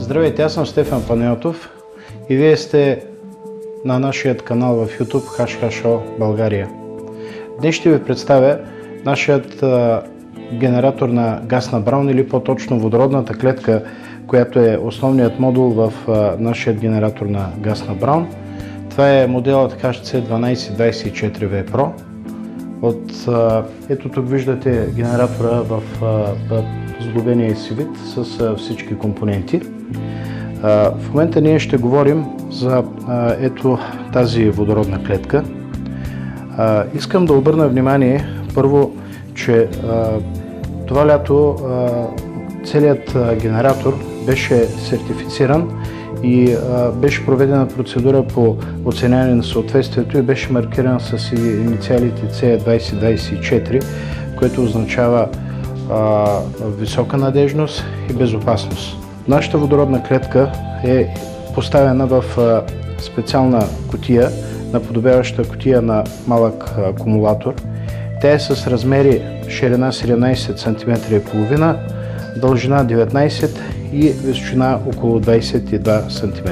Здравейте, аз съм Стефан Панайотов и вие сте на нашия канал в YouTube HashHashO България. Днес ще ви представя нашият генератор на газ на Браун, или по-точно водородната клетка, която е основният модул в нашия генератор на газ на Браун. Това е моделът HC1224V Pro. Ето тук виждате генератора в сглобения си вид с всички компоненти. В момента ние ще говорим за ето тази водородна клетка. Искам да обърна внимание първо, че това лято целият генератор беше сертифициран и беше проведена процедура по оценяване на съответствието и беше маркиран с инициалите CE2024, което означава висока надежност и безопасност. Нашата водородна клетка е поставена в специална кутия, наподобяваща кутия на малък акумулатор. Тя е с размери ширина 17 см и половина, дължина 19 и височина около 22 см.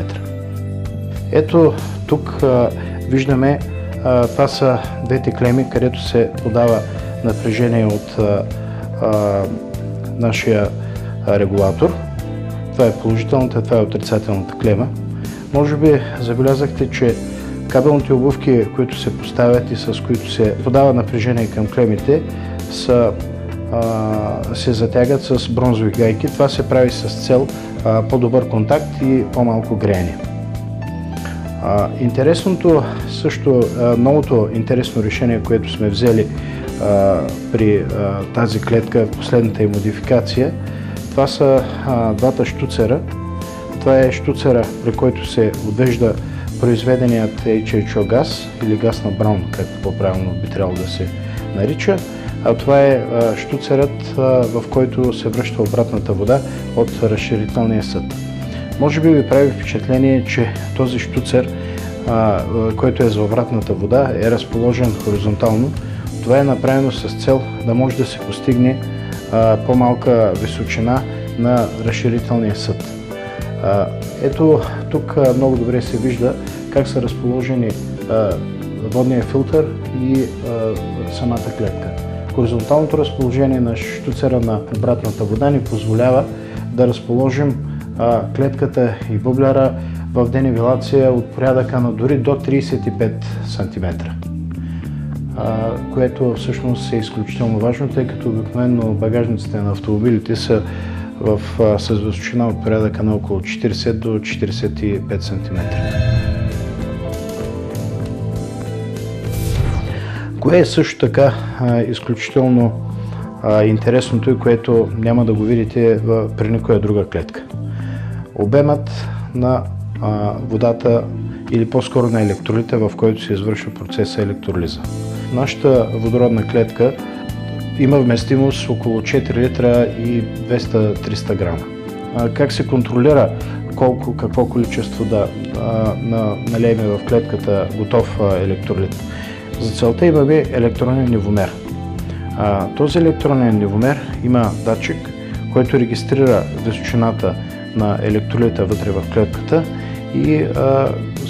Ето тук виждаме, това са двете клеми, където се подава напрежение от нашия регулатор. Това е положителната, това е отрицателната клема. Може би забелязахте, че кабелните обувки, които се поставят и с които се подава напрежение към клемите, се затягат с бронзови гайки. Това се прави с цел по-добър контакт и по-малко греене. Интересното, също новото интересно решение, което сме взели при тази клетка, последната и модификация, това са двата щуцера. Това е щуцера, при който се отвежда произведеният HHO газ или газ на Браун, както по-правилно би трябвало да се нарича. А това е щуцерът, в който се връща обратната вода от разширителния съд. Може би ви прави впечатление, че този щуцер, който е за обратната вода, е разположен хоризонтално. Това е направено с цел да може да се постигне по-малка височина на разширителния съд. Ето тук много добре се вижда как са разположени водния филтър и самата клетка. Хоризонталното разположение на щуцера на обратната вода ни позволява да разположим клетката и бубляра в денивелация от порядъка на дори до 35 см. Което всъщност е изключително важно, тъй като обикновено багажниците на автомобилите са с височина от порядъка на около 40 до 45 см. Кое е също така изключително интересното и което няма да го видите при никоя друга клетка? Обемът на водата или по-скоро на електролита, в който се извършва процеса електролиза. Нашата водородна клетка има вместимост около 4 литра и 200-300 грама. Как се контролира какво количество да налеем в клетката готов електролит? За целта имаме електронен нивомер. Този електронен нивомер има датчик, който регистрира височината на електролита вътре в клетката и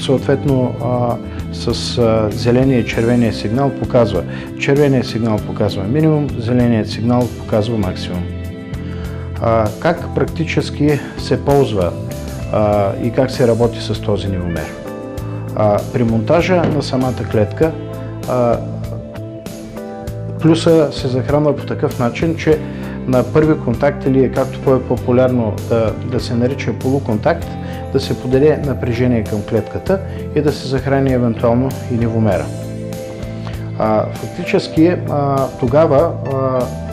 съответно с зеления и червения сигнал показва. Червеният сигнал показва минимум, зеленият сигнал показва максимум. Как практически се ползва и как се работи с този нивомер? При монтажа на самата клетка плюса се захранва по такъв начин, че на първи контакт, или както по-популярно да се нарича полуконтакт, да се подаде напрежение към клетката и да се захрани евентуално и нивомера. Фактически тогава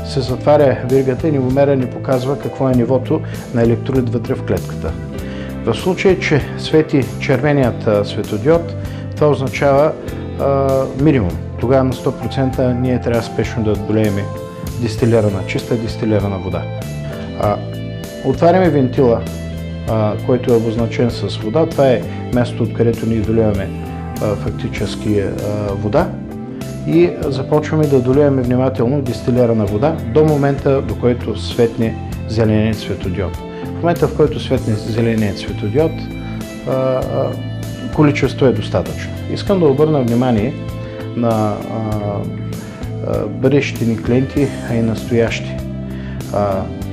се затваря виргата и нивомера ни показва какво е нивото на електролит вътре в клетката. В случай, че свети червеният светодиод, това означава минимум. Тогава на 100% ние трябва спешно да долеем чиста дистилирана вода. Отваряме вентила, който е обозначен с вода. Това е мястото, откъдето ние доливаме фактически вода и започваме да доливаме внимателно дистилирана вода до момента, до който светне зеленият светодиод. В В момента, в който светне зеленият светодиод, количество е достатъчно. Искам да обърна внимание на бъдещите ни клиенти, а и настоящи.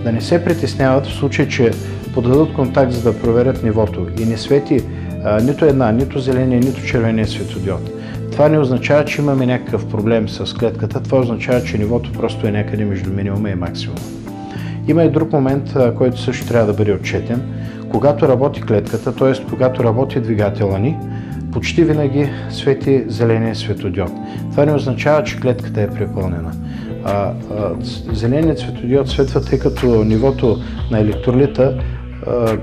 Да не се притесняват в случай, че подадат контакт, за да проверят нивото и не свети нито една, нито зеления, нито червения светодиод. Това не означава, че имаме някакъв проблем с клетката, това означава, че нивото просто е някъде между минимума и максимума. Има и друг момент, който също трябва да бъде отчетен. Когато работи клетката, т.е. когато работи двигателя ни, почти винаги свети зеления светодиод. Това не означава, че клетката е препълнена. Зеленият светодиод светва, тъй като нивото на електролита в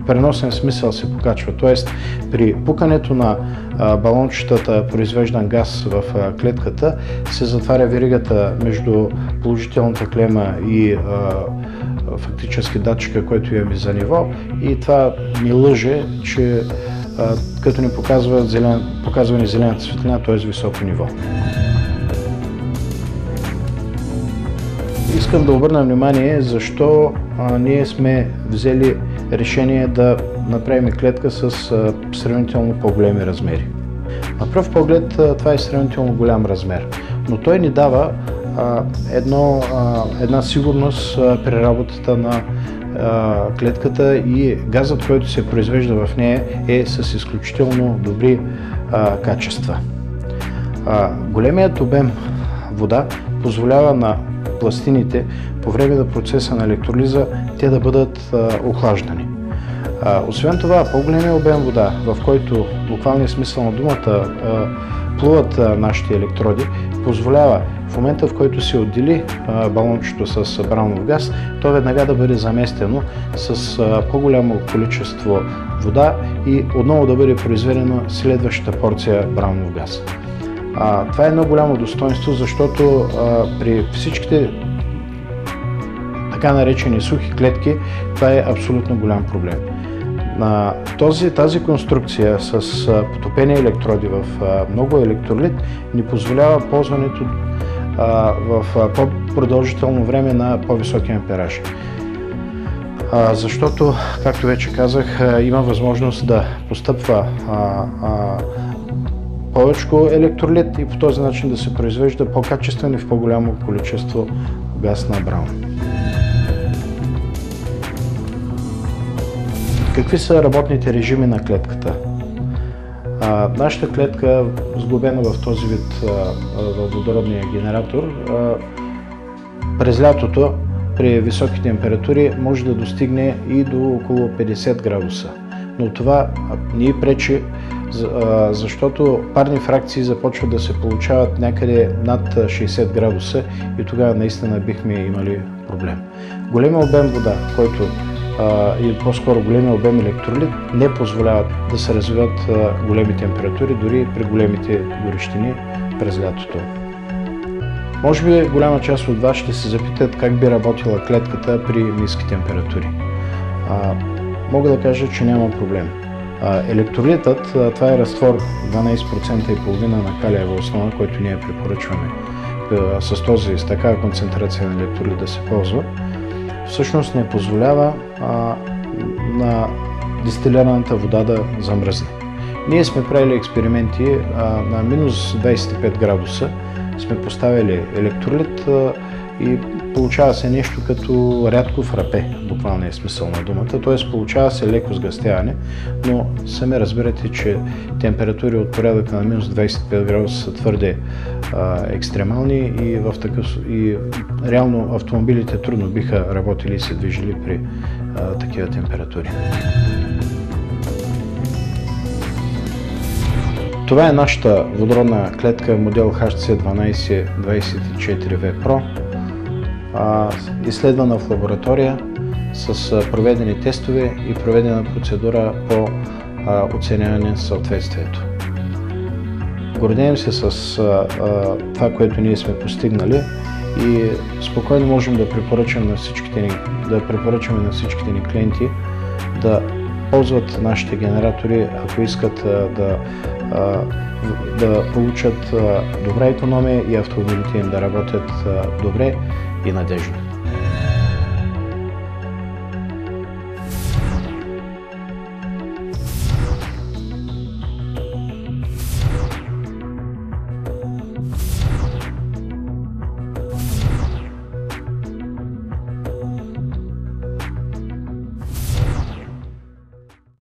преносен смисъл се покачва. Т.е. при пукането на балончетата, произвеждан газ в клетката, се затваря веригата между положителната клема и фактически датчика, който имаме за ниво, и това ни лъже, че като ни показва ни зелената светлина, т.е. високо ниво. Искам да обърна внимание защо ние сме взели решение да направим клетка с сравнително по-големи размери. На пръв поглед това е сравнително голям размер, но той ни дава една сигурност при работата на клетката и газът, който се произвежда в нея, е с изключително добри качества. Големият обем вода позволява на пластините по време на процеса на електролиза те да бъдат охлаждани. Освен това, по-големия обем вода, в който в буквалния смисъл на думата плуват нашите електроди, позволява в момента, в който се отдели балончето с браунов газ, то веднага да бъде заместено с по-голямо количество вода и отново да бъде произведена следващата порция браунов газ. Това е едно голямо достоинство, защото при всичките така наречени сухи клетки това е абсолютно голям проблем. Тази конструкция с потопени електроди в много електролит ни позволява ползването в по-продължително време на по-високи амперажи. Защото, както вече казах, има възможност да постъпва повече електролит и по този начин да се произвежда по-качествен и в по-голямо количество газ на Браун. Какви са работните режими на клетката? Нашата клетка, сглобена в този вид във водородния генератор, през лятото при високи температури може да достигне и до около 50 градуса. Но това ни пречи, защото парни фракции започват да се получават някъде над 60 градуса и тогава наистина бихме имали проблем. Големия обем вода, който или по-скоро големия обем електролит не позволяват да се развиват големи температури, дори при големите горещини през лятото. Може би голяма част от вас ще се запитат как би работила клетката при ниски температури. Мога да кажа, че няма проблем. Електролитът, това е разтвор 12,5% на калиева основа, който ние препоръчваме с такава концентрация на електролит да се ползва, всъщност не позволява на дистилираната вода да замръзне. Ние сме правили експерименти на минус 25 градуса, сме поставили електролит и получава се нещо като рядко фрапе, буквалния смисъл на думата, т.е. получава се леко сгъстяване, но сами разбирате, че температури от порядъка на минус 25 градуса са твърде екстремални и реално автомобилите трудно биха работили и се движили при такива температури. Това е нашата водородна клетка модел HC1224V Pro, изследвана в лаборатория с проведени тестове и проведена процедура по оценяване на съответствието. Гордеем се с това, което ние сме постигнали и спокойно можем да препоръчаме на всичките ни клиенти да ползват нашите генератори, ако искат да получат добра икономия и автомобилите им да работят добре и надежно.